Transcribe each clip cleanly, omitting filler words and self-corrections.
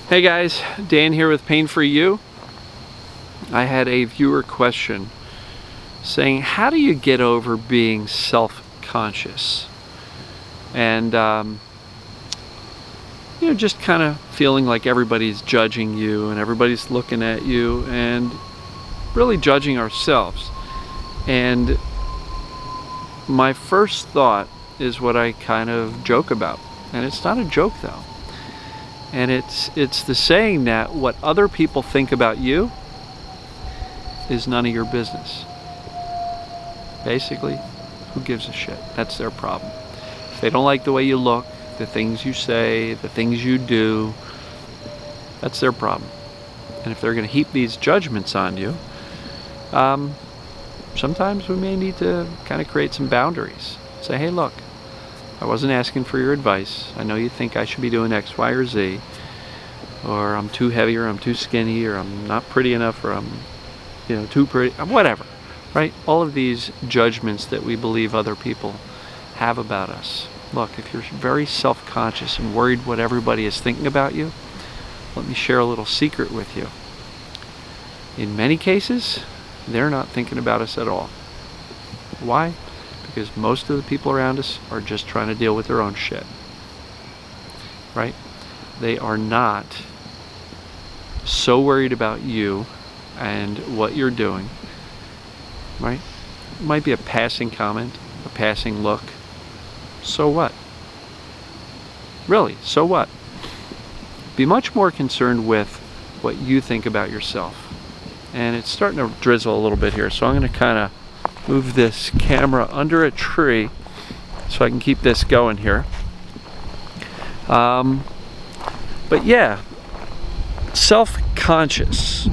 Hey guys, Dan here with Pain For You. I had a viewer question saying, how do you get over being self-conscious? And, just kind of feeling like everybody's judging you and everybody's looking at you and really judging ourselves. And my first thought is what I kind of joke about. And it's not a joke though. And it's the saying that what other people think about you is none of your business. Basically, who gives a shit? That's their problem. If they don't like the way you look, the things you say, the things you do, that's their problem. And if they're going to heap these judgments on you, sometimes we may need to kind of create some boundaries. Say, hey, look, I wasn't asking for your advice. I know you think I should be doing X, Y, or Z, or I'm too heavy, or I'm too skinny, or I'm not pretty enough, or I'm, too pretty, whatever, right? All of these judgments that we believe other people have about us. Look, if you're very self-conscious and worried what everybody is thinking about you, let me share a little secret with you. In many cases, they're not thinking about us at all. Why? Because most of the people around us are just trying to deal with their own shit, right? They are not so worried about you and what you're doing, right? It might be a passing comment, a passing look. So what? Really, so what? Be much more concerned with what you think about yourself. And it's starting to drizzle a little bit here, so I'm going to kind of move this camera under a tree so I can keep this going here. But yeah, self-conscious.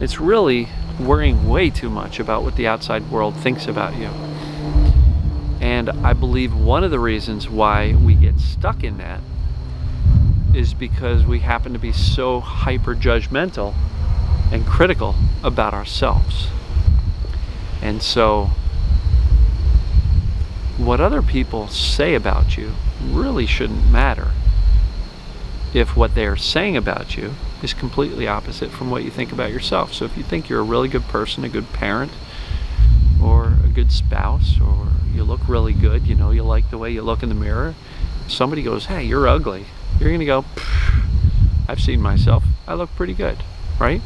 It's really worrying way too much about what the outside world thinks about you. And I believe one of the reasons why we get stuck in that is because we happen to be so hyper-judgmental and critical about ourselves. And so what other people say about you really shouldn't matter if what they're saying about you is completely opposite from what you think about yourself. So if you think you're a really good person, a good parent, or a good spouse, or you look really good, you like the way you look in the mirror, somebody goes, hey, you're ugly, you're gonna go, I've seen myself, I look pretty good, right?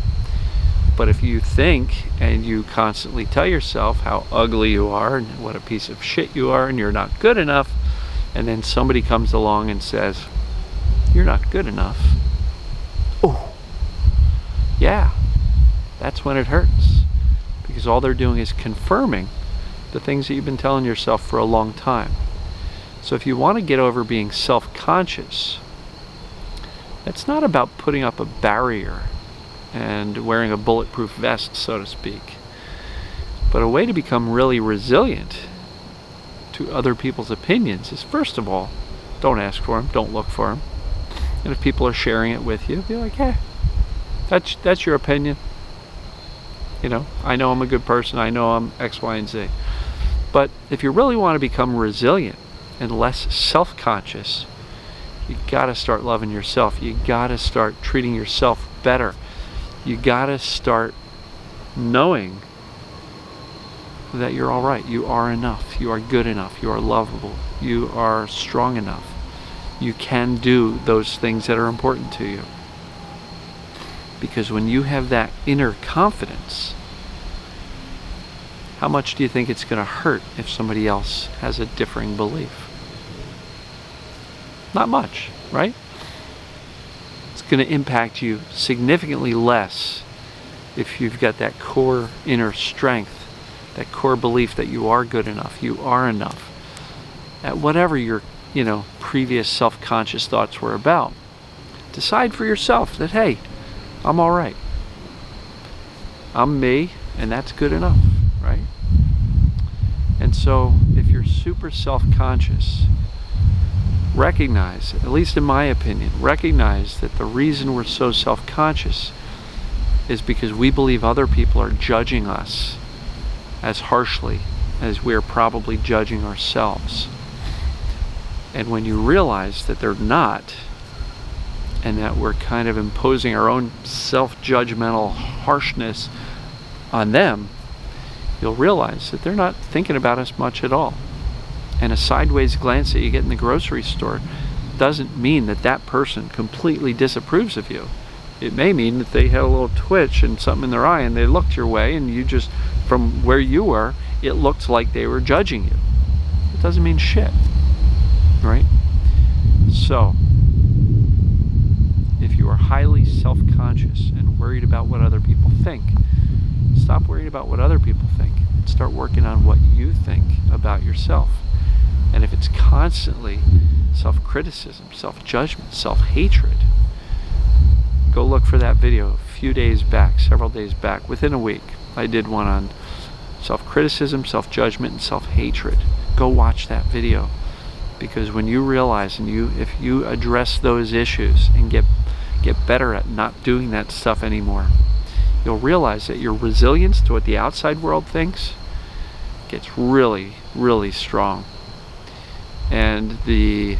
But if you think and you constantly tell yourself how ugly you are and what a piece of shit you are and you're not good enough, and then somebody comes along and says, you're not good enough. Oh, yeah, that's when it hurts. Because all they're doing is confirming the things that you've been telling yourself for a long time. So if you want to get over being self-conscious, it's not about putting up a barrier and wearing a bulletproof vest, so to speak, but a way to become really resilient to other people's opinions is, first of all, don't ask for them, don't look for them. And if people are sharing it with you, be like, hey, that's your opinion. I know I'm a good person, I know I'm X, Y, and Z. But if you really want to become resilient and less self-conscious, you gotta start loving yourself. You gotta start treating yourself better. You gotta start knowing that you're all right. You are enough. You are good enough. You are lovable. You are strong enough. You can do those things that are important to you. Because when you have that inner confidence, how much do you think it's going to hurt if somebody else has a differing belief? Not much, right? It's going to impact you significantly less if you've got that core inner strength, that core belief that you are good enough, you are enough, at whatever your previous self-conscious thoughts were about. Decide for yourself that, hey, I'm all right. I'm me, and that's good enough, right? And so if you're super self-conscious, recognize, at least in my opinion, recognize that the reason we're so self-conscious is because we believe other people are judging us as harshly as we're probably judging ourselves. And when you realize that they're not, and that we're kind of imposing our own self-judgmental harshness on them, you'll realize that they're not thinking about us much at all. And a sideways glance that you get in the grocery store doesn't mean that that person completely disapproves of you. It may mean that they had a little twitch and something in their eye and they looked your way, and you just, from where you were, it looked like they were judging you. It doesn't mean shit, right? So, if you are highly self-conscious and worried about what other people think, stop worrying about what other people think and start working on what you think about yourself. And if it's constantly self-criticism, self-judgment, self-hatred, go look for that video a few days back, several days back, within a week. I did one on self-criticism, self-judgment, and self-hatred. Go watch that video, because when you realize, and if you address those issues and get better at not doing that stuff anymore, you'll realize that your resilience to what the outside world thinks gets really, really strong. And the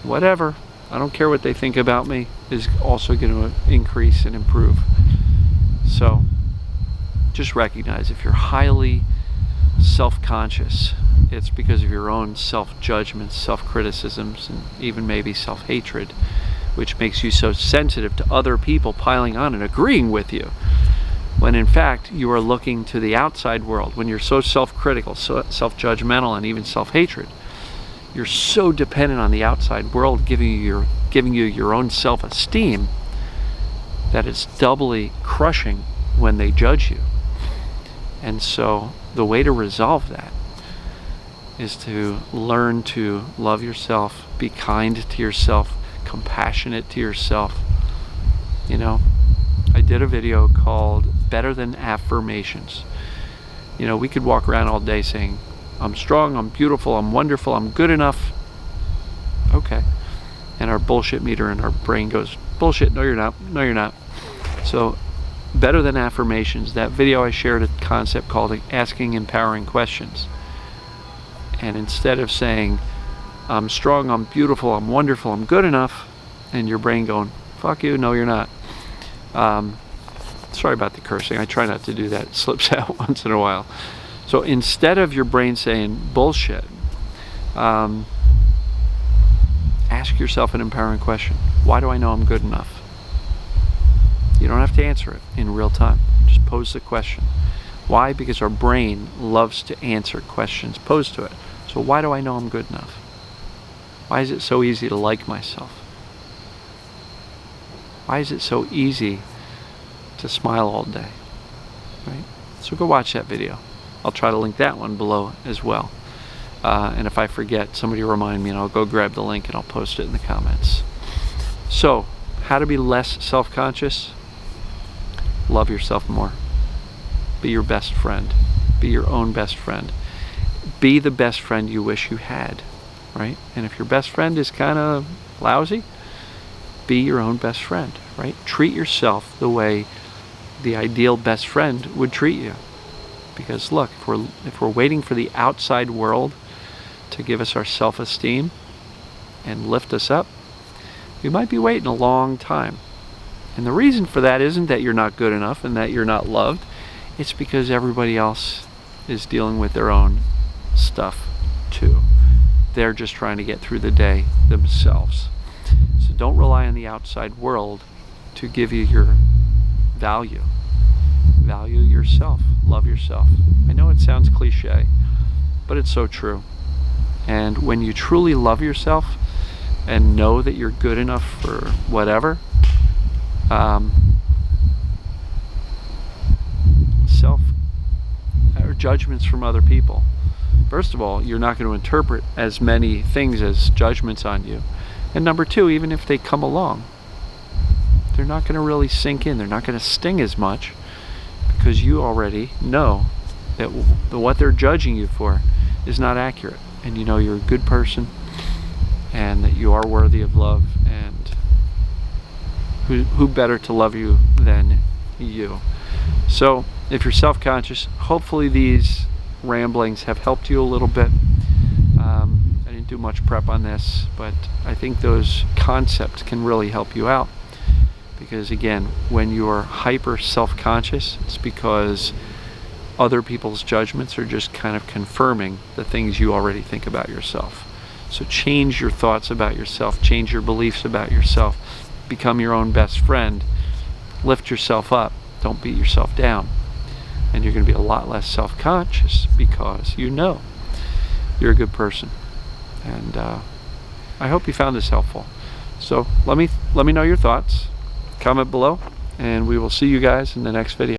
whatever, I don't care what they think about me, is also going to increase and improve. So just recognize, if you're highly self-conscious, it's because of your own self-judgments, self-criticisms, and even maybe self-hatred, which makes you so sensitive to other people piling on and agreeing with you, when in fact you are looking to the outside world. When you're so self-critical, so self-judgmental, and even self-hatred, you're so dependent on the outside world giving you your own self-esteem that it's doubly crushing when they judge you. And so the way to resolve that is to learn to love yourself, be kind to yourself, compassionate to yourself. You know, I did a video called Better Than Affirmations. You know, we could walk around all day saying, I'm strong, I'm beautiful, I'm wonderful, I'm good enough. Okay. And our bullshit meter in our brain goes, bullshit, no you're not, no you're not. So, Better Than Affirmations, that video I shared a concept called asking empowering questions. And instead of saying, I'm strong, I'm beautiful, I'm wonderful, I'm good enough, and your brain going, fuck you, no you're not. Sorry about the cursing, I try not to do that, it slips out once in a while. So instead of your brain saying bullshit, ask yourself an empowering question. Why do I know I'm good enough? You don't have to answer it in real time. Just pose the question. Why? Because our brain loves to answer questions posed to it. So why do I know I'm good enough? Why is it so easy to like myself? Why is it so easy to smile all day? Right? So go watch that video. I'll try to link that one below as well. And if I forget, somebody remind me and I'll go grab the link and I'll post it in the comments. So, how to be less self-conscious? Love yourself more. Be your best friend. Be your own best friend. Be the best friend you wish you had, right? And if your best friend is kind of lousy, be your own best friend, right? Treat yourself the way the ideal best friend would treat you. Because look, if we're waiting for the outside world to give us our self-esteem and lift us up, we might be waiting a long time. And the reason for that isn't that you're not good enough and that you're not loved. It's because everybody else is dealing with their own stuff too. They're just trying to get through the day themselves. So don't rely on the outside world to give you your value. Value yourself. Love yourself. I know it sounds cliche, but it's so true. And when you truly love yourself and know that you're good enough for whatever, self or judgments from other people. First of all, you're not going to interpret as many things as judgments on you. And number two, even if they come along, they're not going to really sink in. They're not going to sting as much, because you already know that what they're judging you for is not accurate. And you know you're a good person and that you are worthy of love, and who better to love you than you. So if you're self-conscious, hopefully these ramblings have helped you a little bit. I didn't didn't do much prep on this, but I think those concepts can really help you out. Because again, when you're hyper self-conscious, it's because other people's judgments are just kind of confirming the things you already think about yourself. So change your thoughts about yourself, change your beliefs about yourself, become your own best friend, lift yourself up, don't beat yourself down. And you're going to be a lot less self-conscious because you know you're a good person. And I hope you found this helpful. So let me know your thoughts. Comment below, and we will see you guys in the next video.